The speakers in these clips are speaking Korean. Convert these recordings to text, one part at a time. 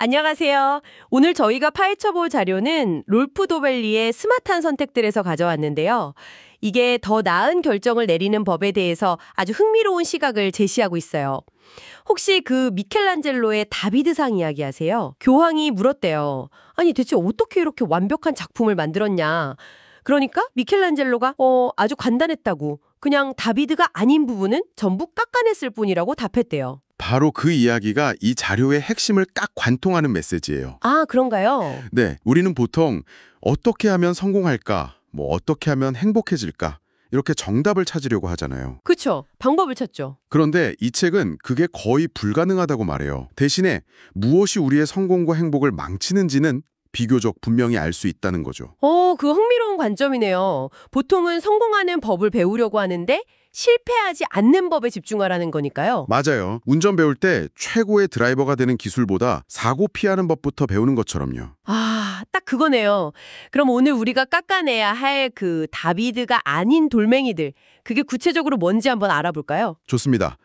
안녕하세요. 오늘 저희가 파헤쳐볼 자료는 롤프 도벨리의 스마트한 선택들에서 가져왔는데요. 이게 더 나은 결정을 내리는 법에 대해서 아주 흥미로운 시각을 제시하고 있어요. 혹시 그 미켈란젤로의 다비드상 이야기 아세요? 교황이 물었대요. 아니 대체 어떻게 이렇게 완벽한 작품을 만들었냐. 그러니까 미켈란젤로가 아주 간단했다고. 그냥 다비드가 아닌 부분은 전부 깎아냈을 뿐이라고 답했대요. 바로 그 이야기가 이 자료의 핵심을 딱 관통하는 메시지예요. 아, 그런가요? 네, 우리는 보통 어떻게 하면 성공할까, 어떻게 하면 행복해질까 이렇게 정답을 찾으려고 하잖아요. 그쵸. 방법을 찾죠. 그런데 이 책은 그게 거의 불가능하다고 말해요. 대신에 무엇이 우리의 성공과 행복을 망치는지는 비교적 분명히 알 수 있다는 거죠. 그거 흥미로운 관점이네요. 보통은 성공하는 법을 배우려고 하는데 실패하지 않는 법에 집중하라는 거니까요. 맞아요. 운전 배울 때 최고의 드라이버가 되는 기술보다 사고 피하는 법부터 배우는 것처럼요. 아, 딱 그거네요. 그럼 오늘 우리가 깎아내야 할 그 다비드가 아닌 돌멩이들, 그게 구체적으로 뭔지 한번 알아볼까요? 좋습니다.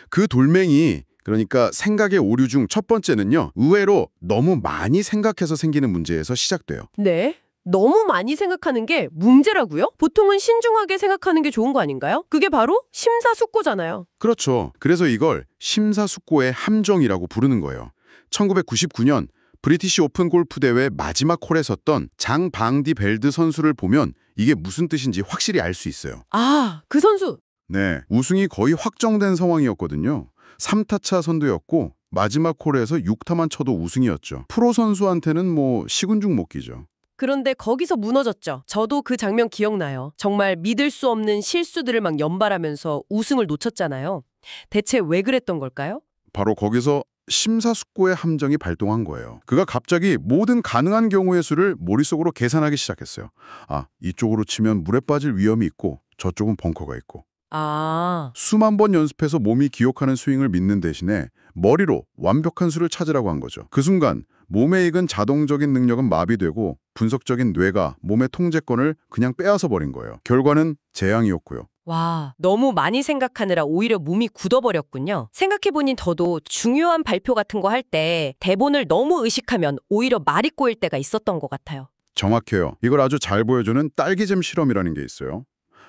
그 돌멩이, 그러니까 생각의 오류 중 첫 번째는요. 의외로 너무 많이 생각해서 생기는 문제에서 시작돼요. 네. 너무 많이 생각하는 게 문제라고요? 보통은 신중하게 생각하는 게 좋은 거 아닌가요? 그게 바로 심사숙고잖아요. 그렇죠. 그래서 이걸 심사숙고의 함정이라고 부르는 거예요. 1999년 브리티시 오픈 골프 대회 마지막 홀에 섰던 장 방디 벨드 선수를 보면 이게 무슨 뜻인지 확실히 알 수 있어요. 아, 그 선수. 네, 우승이 거의 확정된 상황이었거든요. 3타차 선두였고 마지막 홀에서 6타만 쳐도 우승이었죠. 프로 선수한테는 시군중 못 끼죠. 그런데 거기서 무너졌죠. 저도 그 장면 기억나요. 정말 믿을 수 없는 실수들을 막 연발하면서 우승을 놓쳤잖아요. 대체 왜 그랬던 걸까요? 바로 거기서 심사숙고의 함정이 발동한 거예요. 그가 갑자기 모든 가능한 경우의 수를 머릿속으로 계산하기 시작했어요. 아, 이쪽으로 치면 물에 빠질 위험이 있고 저쪽은 벙커가 있고. 아, 수만 번 연습해서 몸이 기억하는 스윙을 믿는 대신에 머리로 완벽한 수를 찾으라고 한 거죠. 그 순간 몸에 익은 자동적인 능력은 마비되고 분석적인 뇌가 몸의 통제권을 그냥 빼앗아 버린 거예요. 결과는 재앙이었고요. 와, 너무 많이 생각하느라 오히려 몸이 굳어버렸군요. 생각해보니 저도 중요한 발표 같은 거 할 때 대본을 너무 의식하면 오히려 말이 꼬일 때가 있었던 것 같아요. 정확해요. 이걸 아주 잘 보여주는 딸기잼 실험이라는 게 있어요.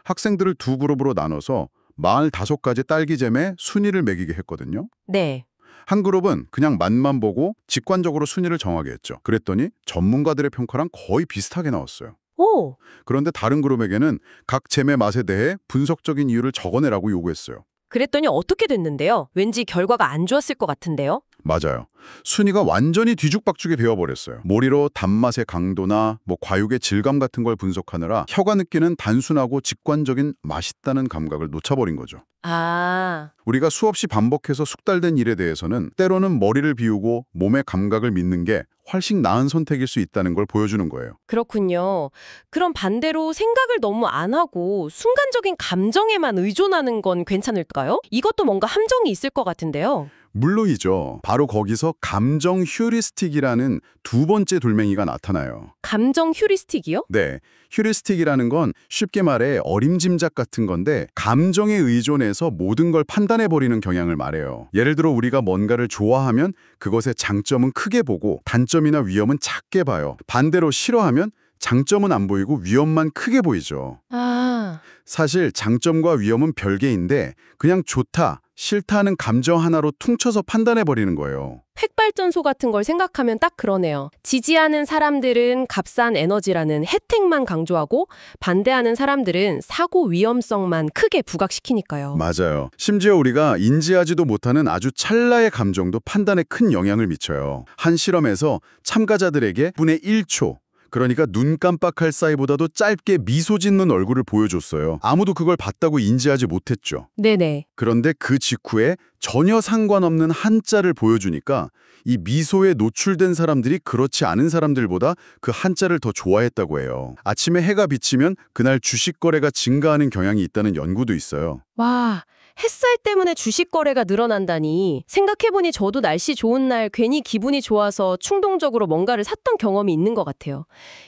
학생들을 두 그룹으로 나눠서 45가지 딸기잼에 순위를 매기게 했거든요. 네. 한 그룹은 그냥 맛만 보고 직관적으로 순위를 정하게 했죠. 그랬더니 전문가들의 평가랑 거의 비슷하게 나왔어요. 오, 그런데 다른 그룹에게는 각 잼의 맛에 대해 분석적인 이유를 적어내라고 요구했어요. 그랬더니 어떻게 됐는데요? 왠지 결과가 안 좋았을 것 같은데요? 맞아요. 순위가 완전히 뒤죽박죽이 되어버렸어요. 머리로 단맛의 강도나 과육의 질감 같은 걸 분석하느라 혀가 느끼는 단순하고 직관적인 맛있다는 감각을 놓쳐버린 거죠. 아, 우리가 수없이 반복해서 숙달된 일에 대해서는 때로는 머리를 비우고 몸의 감각을 믿는 게 훨씬 나은 선택일 수 있다는 걸 보여주는 거예요. 그렇군요. 그럼 반대로 생각을 너무 안 하고 순간적인 감정에만 의존하는 건 괜찮을까요? 이것도 뭔가 함정이 있을 것 같은데요. 물론이죠. 바로 거기서 감정 휴리스틱이라는 두 번째 돌멩이가 나타나요. 감정 휴리스틱이요? 네, 휴리스틱이라는 건 쉽게 말해 어림짐작 같은 건데 감정에 의존해서 모든 걸 판단해버리는 경향을 말해요. 예를 들어 우리가 뭔가를 좋아하면 그것의 장점은 크게 보고 단점이나 위험은 작게 봐요. 반대로 싫어하면 장점은 안 보이고 위험만 크게 보이죠. 아, 사실 장점과 위험은 별개인데 그냥 좋다, 싫다 하는 감정 하나로 퉁쳐서 판단해버리는 거예요. 핵발전소 같은 걸 생각하면 딱 그러네요. 지지하는 사람들은 값싼 에너지라는 혜택만 강조하고 반대하는 사람들은 사고 위험성만 크게 부각시키니까요. 맞아요. 심지어 우리가 인지하지도 못하는 아주 찰나의 감정도 판단에 큰 영향을 미쳐요. 한 실험에서 참가자들에게 분의 1초, 그러니까 눈 깜빡할 사이보다도 짧게 미소 짓는 얼굴을 보여줬어요. 아무도 그걸 봤다고 인지하지 못했죠. 네네. 그런데 그 직후에 전혀 상관없는 한자를 보여주니까 이 미소에 노출된 사람들이 그렇지 않은 사람들보다 그 한자를 더 좋아했다고 해요. 아침에 해가 비치면 그날 주식 거래가 증가하는 경향이 있다는 연구도 있어요. 와, 햇살 때문에 주식 거래가 늘어난다니. 생각해보니 저도 날씨 좋은 날 괜히 기분이 좋아서 충동적으로 뭔가를 샀던 경험이 있는 것 같아요.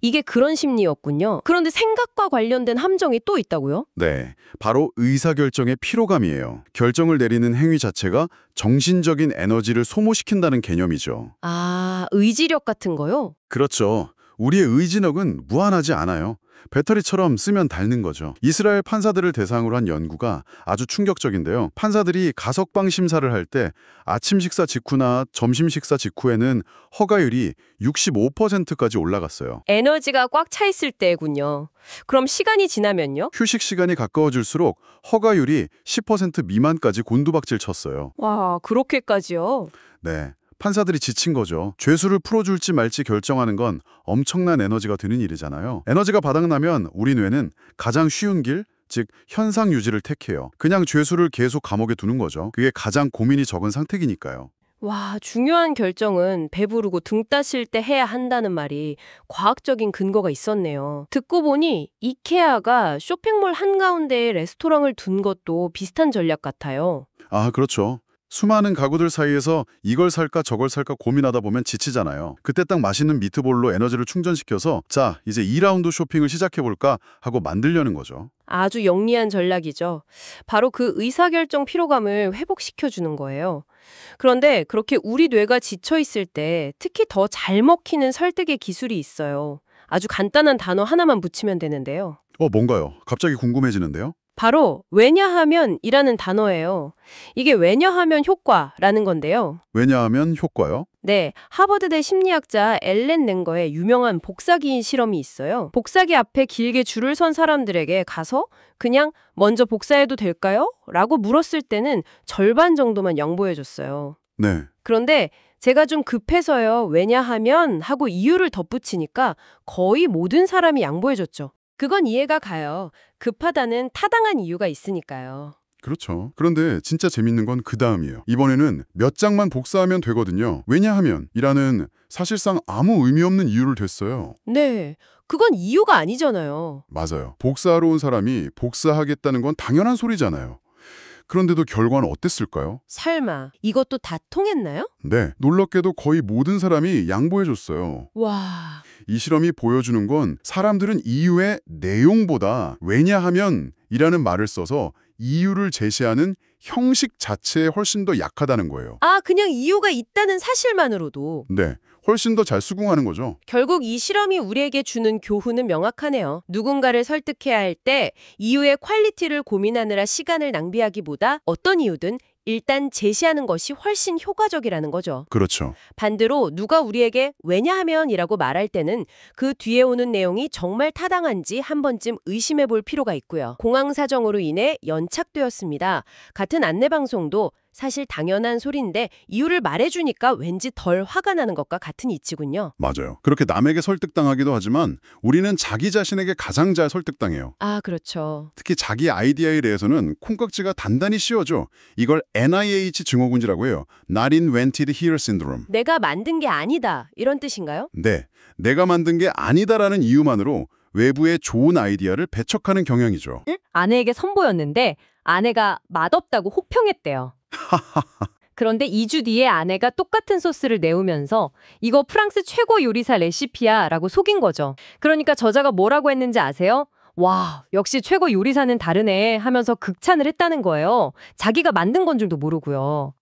이게 그런 심리였군요. 그런데 생각과 관련된 함정이 또 있다고요? 네, 바로 의사결정의 피로감이에요. 결정을 내리는 행위 자체가 정신적인 에너지를 소모시킨다는 개념이죠. 아, 의지력 같은 거요? 그렇죠. 우리의 의지력은 무한하지 않아요. 배터리처럼 쓰면 닳는 거죠. 이스라엘 판사들을 대상으로 한 연구가 아주 충격적인데요. 판사들이 가석방 심사를 할 때 아침 식사 직후나 점심 식사 직후에는 허가율이 65%까지 올라갔어요. 에너지가 꽉 차 있을 때군요. 그럼 시간이 지나면요? 휴식 시간이 가까워질수록 허가율이 10% 미만까지 곤두박질 쳤어요. 와, 그렇게까지요? 네. 판사들이 지친 거죠. 죄수를 풀어줄지 말지 결정하는 건 엄청난 에너지가 드는 일이잖아요. 에너지가 바닥나면 우리 뇌는 가장 쉬운 길, 즉 현상 유지를 택해요. 그냥 죄수를 계속 감옥에 두는 거죠. 그게 가장 고민이 적은 상태이니까요. 와, 중요한 결정은 배부르고 등 따실 때 해야 한다는 말이 과학적인 근거가 있었네요. 듣고 보니 이케아가 쇼핑몰 한가운데에 레스토랑을 둔 것도 비슷한 전략 같아요. 아, 그렇죠. 수많은 가구들 사이에서 이걸 살까 저걸 살까 고민하다 보면 지치잖아요. 그때 딱 맛있는 미트볼로 에너지를 충전시켜서 자, 이제 2라운드 쇼핑을 시작해볼까 하고 만들려는 거죠. 아주 영리한 전략이죠. 바로 그 의사결정 피로감을 회복시켜주는 거예요. 그런데 그렇게 우리 뇌가 지쳐있을 때 특히 더 잘 먹히는 설득의 기술이 있어요. 아주 간단한 단어 하나만 붙이면 되는데요. 뭔가요? 갑자기 궁금해지는데요? 바로 왜냐하면이라는 단어예요. 이게 왜냐하면 효과라는 건데요. 왜냐하면 효과요? 네, 하버드대 심리학자 앨런 랭거의 유명한 복사기인 실험이 있어요. 복사기 앞에 길게 줄을 선 사람들에게 가서 그냥 먼저 복사해도 될까요? 라고 물었을 때는 절반 정도만 양보해줬어요. 네. 그런데 제가 좀 급해서요. 왜냐하면 하고 이유를 덧붙이니까 거의 모든 사람이 양보해줬죠. 그건 이해가 가요. 급하다는 타당한 이유가 있으니까요. 그렇죠. 그런데 진짜 재밌는 건 그 다음이에요. 이번에는 몇 장만 복사하면 되거든요. 왜냐하면 이라는 사실상 아무 의미 없는 이유를 댔어요. 네, 그건 이유가 아니잖아요. 맞아요. 복사하러 온 사람이 복사하겠다는 건 당연한 소리잖아요. 그런데도 결과는 어땠을까요? 설마 이것도 다 통했나요? 네, 놀랍게도 거의 모든 사람이 양보해줬어요. 와, 이 실험이 보여주는 건 사람들은 이유의 내용보다 왜냐하면 이라는 말을 써서 이유를 제시하는 형식 자체에 훨씬 더 약하다는 거예요. 아, 그냥 이유가 있다는 사실만으로도. 네, 훨씬 더 잘 수긍하는 거죠. 결국 이 실험이 우리에게 주는 교훈은 명확하네요. 누군가를 설득해야 할 때 이유의 퀄리티를 고민하느라 시간을 낭비하기보다 어떤 이유든 일단 제시하는 것이 훨씬 효과적이라는 거죠. 그렇죠. 반대로 누가 우리에게 왜냐하면이라고 말할 때는 그 뒤에 오는 내용이 정말 타당한지 한 번쯤 의심해 볼 필요가 있고요. 공항 사정으로 인해 연착되었습니다. 같은 안내방송도 사실 당연한 소리인데 이유를 말해주니까 왠지 덜 화가 나는 것과 같은 이치군요. 맞아요. 그렇게 남에게 설득당하기도 하지만 우리는 자기 자신에게 가장 잘 설득당해요. 아, 그렇죠. 특히 자기 아이디어에 대해서는 콩깍지가 단단히 씌워져. 이걸 NIH 증후군이라고 해요. Not Invented Here Syndrome. 내가 만든 게 아니다 이런 뜻인가요? 네, 내가 만든 게 아니다라는 이유만으로 외부의 좋은 아이디어를 배척하는 경향이죠. 아내에게 선보였는데 아내가 맛없다고 혹평했대요. 그런데 2주 뒤에 아내가 똑같은 소스를 내오면서 이거 프랑스 최고 요리사 레시피야 라고 속인 거죠. 그러니까 저자가 뭐라고 했는지 아세요? 와, 역시 최고 요리사는 다르네 하면서 극찬을 했다는 거예요. 자기가 만든 건 줄도 모르고요.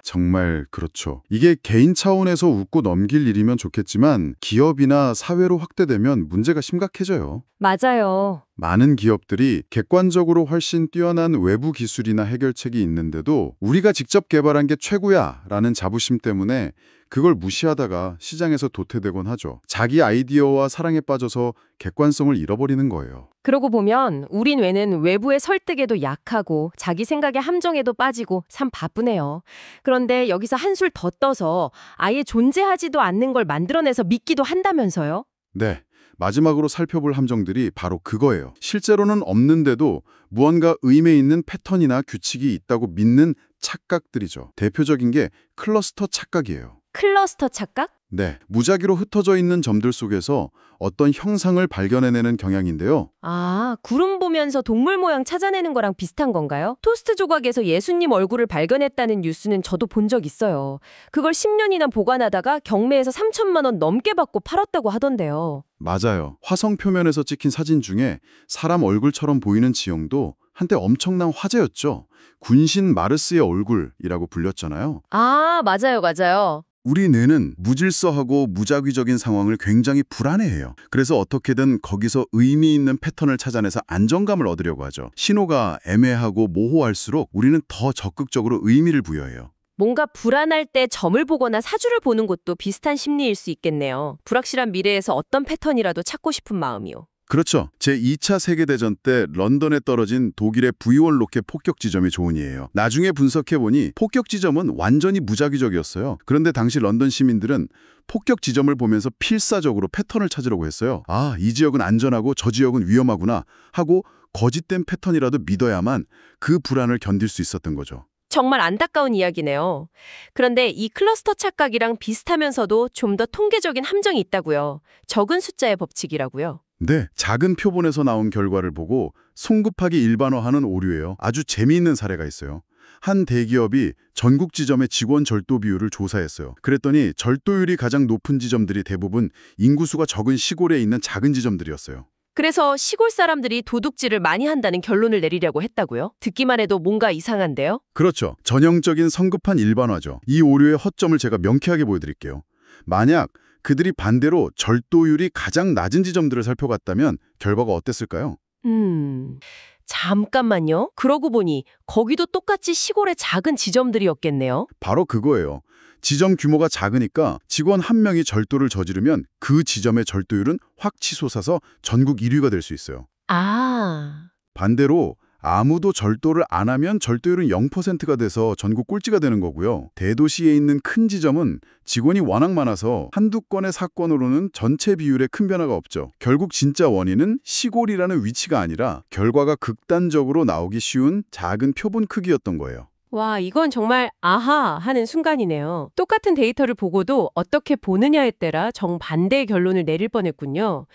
정말 그렇죠. 이게 개인 차원에서 웃고 넘길 일이면 좋겠지만 기업이나 사회로 확대되면 문제가 심각해져요. 맞아요. 많은 기업들이 객관적으로 훨씬 뛰어난 외부 기술이나 해결책이 있는데도 우리가 직접 개발한 게 최고야 라는 자부심 때문에 그걸 무시하다가 시장에서 도태되곤 하죠. 자기 아이디어와 사랑에 빠져서 객관성을 잃어버리는 거예요. 그러고 보면 우리 뇌는 외부의 설득에도 약하고 자기 생각의 함정에도 빠지고 참 바쁘네요. 그런데 여기서 한술 더 떠서 아예 존재하지도 않는 걸 만들어내서 믿기도 한다면서요? 네. 마지막으로 살펴볼 함정들이 바로 그거예요. 실제로는 없는데도 무언가 의미 있는 패턴이나 규칙이 있다고 믿는 착각들이죠. 대표적인 게 클러스터 착각이에요. 클러스터 착각? 네, 무작위로 흩어져 있는 점들 속에서 어떤 형상을 발견해내는 경향인데요. 아, 구름 보면서 동물 모양 찾아내는 거랑 비슷한 건가요? 토스트 조각에서 예수님 얼굴을 발견했다는 뉴스는 저도 본 적 있어요. 그걸 10년이나 보관하다가 경매에서 3천만 원 넘게 받고 팔았다고 하던데요. 맞아요. 화성 표면에서 찍힌 사진 중에 사람 얼굴처럼 보이는 지형도 한때 엄청난 화제였죠. 군신 마르스의 얼굴이라고 불렸잖아요. 아, 맞아요. 우리 뇌는 무질서하고 무작위적인 상황을 굉장히 불안해해요. 그래서 어떻게든 거기서 의미 있는 패턴을 찾아내서 안정감을 얻으려고 하죠. 신호가 애매하고 모호할수록 우리는 더 적극적으로 의미를 부여해요. 뭔가 불안할 때 점을 보거나 사주를 보는 것도 비슷한 심리일 수 있겠네요. 불확실한 미래에서 어떤 패턴이라도 찾고 싶은 마음이요. 그렇죠. 제2차 세계대전 때 런던에 떨어진 독일의 V1 로켓 폭격 지점이 조언이에요. 나중에 분석해보니 폭격 지점은 완전히 무작위적이었어요. 그런데 당시 런던 시민들은 폭격 지점을 보면서 필사적으로 패턴을 찾으려고 했어요. 아, 이 지역은 안전하고 저 지역은 위험하구나 하고 거짓된 패턴이라도 믿어야만 그 불안을 견딜 수 있었던 거죠. 정말 안타까운 이야기네요. 그런데 이 클러스터 착각이랑 비슷하면서도 좀 더 통계적인 함정이 있다고요. 적은 숫자의 법칙이라고요. 네, 작은 표본에서 나온 결과를 보고 성급하게 일반화하는 오류예요. 아주 재미있는 사례가 있어요. 한 대기업이 전국 지점의 직원 절도 비율을 조사했어요. 그랬더니 절도율이 가장 높은 지점들이 대부분 인구수가 적은 시골에 있는 작은 지점들이었어요. 그래서 시골 사람들이 도둑질을 많이 한다는 결론을 내리려고 했다고요? 듣기만 해도 뭔가 이상한데요? 그렇죠. 전형적인 성급한 일반화죠. 이 오류의 허점을 제가 명쾌하게 보여드릴게요. 만약 그들이 반대로 절도율이 가장 낮은 지점들을 살펴갔다면 결과가 어땠을까요? 잠깐만요. 그러고 보니 거기도 똑같이 시골의 작은 지점들이었겠네요. 바로 그거예요. 지점 규모가 작으니까 직원 한 명이 절도를 저지르면 그 지점의 절도율은 확 치솟아서 전국 1위가 될 수 있어요. 아, 반대로 아무도 절도를 안 하면 절도율은 0%가 돼서 전국 꼴찌가 되는 거고요. 대도시에 있는 큰 지점은 직원이 워낙 많아서 한두 건의 사건으로는 전체 비율에 큰 변화가 없죠. 결국 진짜 원인은 시골이라는 위치가 아니라 결과가 극단적으로 나오기 쉬운 작은 표본 크기였던 거예요. 와, 이건 정말 아하 하는 순간이네요. 똑같은 데이터를 보고도 어떻게 보느냐에 따라 정반대의 결론을 내릴 뻔했군요.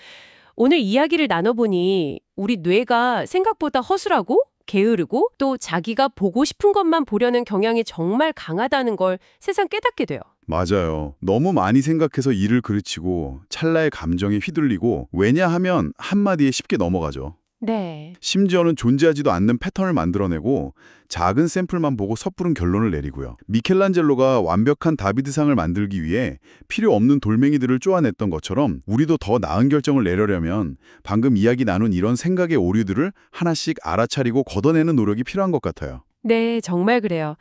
오늘 이야기를 나눠보니 우리 뇌가 생각보다 허술하고 게으르고 또 자기가 보고 싶은 것만 보려는 경향이 정말 강하다는 걸 새삼 깨닫게 돼요. 맞아요. 너무 많이 생각해서 일을 그르치고 찰나의 감정에 휘둘리고 왜냐하면 한마디에 쉽게 넘어가죠. 네. 심지어는 존재하지도 않는 패턴을 만들어내고 작은 샘플만 보고 섣부른 결론을 내리고요. 미켈란젤로가 완벽한 다비드상을 만들기 위해 필요 없는 돌멩이들을 쪼아냈던 것처럼 우리도 더 나은 결정을 내려려면 방금 이야기 나눈 이런 생각의 오류들을 하나씩 알아차리고 걷어내는 노력이 필요한 것 같아요. 네, 정말 그래요.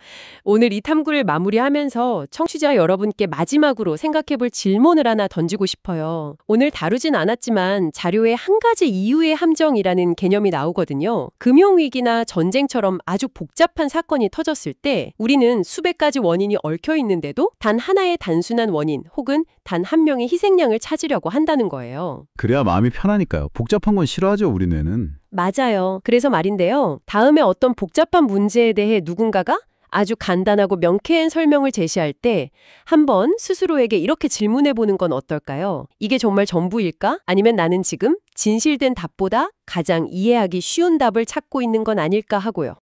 오늘 이 탐구를 마무리하면서 청취자 여러분께 마지막으로 생각해볼 질문을 하나 던지고 싶어요. 오늘 다루진 않았지만 자료에 한 가지 이유의 함정이라는 개념이 나오거든요. 금융위기나 전쟁처럼 아주 복잡한 사건이 터졌을 때 우리는 수백 가지 원인이 얽혀 있는데도 단 하나의 단순한 원인 혹은 단 한 명의 희생양을 찾으려고 한다는 거예요. 그래야 마음이 편하니까요. 복잡한 건 싫어하죠, 우리 뇌는. 맞아요. 그래서 말인데요. 다음에 어떤 복잡한 문제에 대해 누군가가 아주 간단하고 명쾌한 설명을 제시할 때 한번 스스로에게 이렇게 질문해보는 건 어떨까요? 이게 정말 전부일까? 아니면 나는 지금 진실된 답보다 가장 이해하기 쉬운 답을 찾고 있는 건 아닐까 하고요.